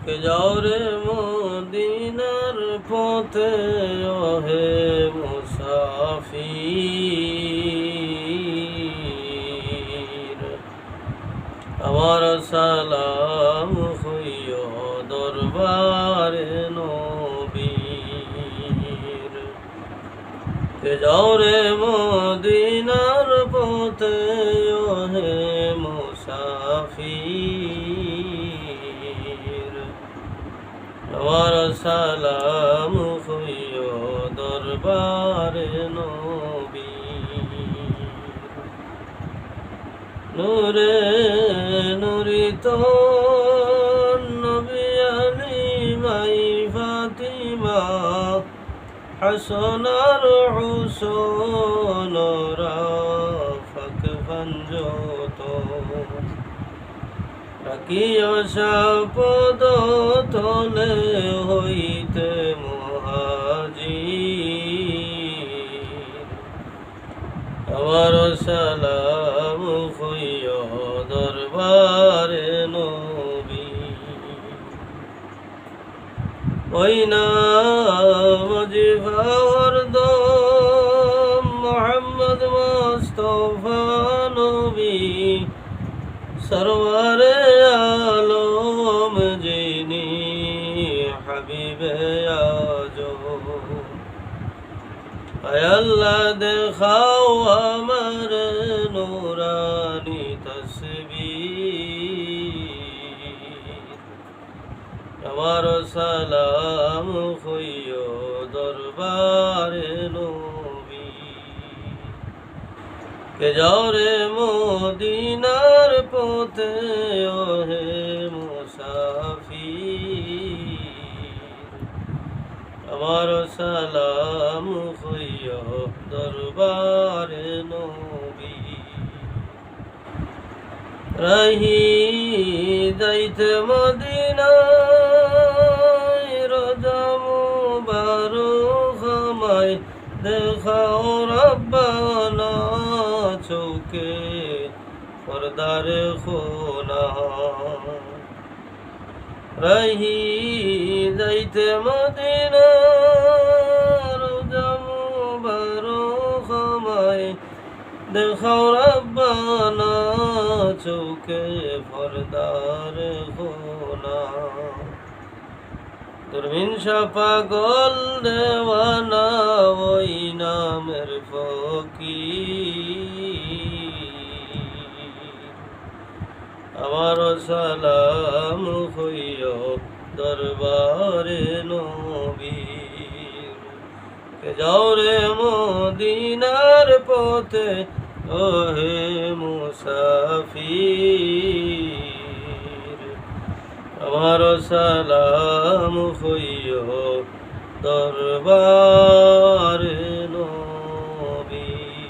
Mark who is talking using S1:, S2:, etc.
S1: কে যাও রে মদিনার পথে ওহে মুসাফির, আমার সালাম হইও দরবারে নবীর। কে যাও রে মদিনার পথে ওহে মুসাফির, আমার সালাম হইও দরবারে নবীর। নূরে নুরিত নবী আলী মাই ফাতিমা, হাসন আর হুসন রাফাক ভঞ্জত, রাখিও পদ তলে হইতে মুহাজির, আমার সালাম হইও দরবারে নবী। ওই নাম জিভার দম মুহাম্মদ মুস্তাফা নবী, সরওয়ারে আলম যিনি হাবিবে আজম। আয় আল্লাহ দেখাও আমার নূরানি তসবির, আমার সালাম হইও দরবারে নবী। কে যাও রে মদিনার পথে ওহে মুসাফির, আমার সালাম হইও দরবারে নবী। রাহি যাইতে মদিনায় রোজা মুবারক আমায় দেখাও রব্বানা, চৌকে পর্দার খোনা। রাহি যাইতে মদিনা রোজা মুবারক আমায় দেখাও রব্বানা, চৌকে পর্দার খোনা। দুর্বিন পাগল দেওয়ানা ওই নামের ফকির, আমার সালাম হইও দরবারে নবীর। কে যাও রে মদিনার পথে ওহে মুসাফির, আমার সালাম হইও দরবার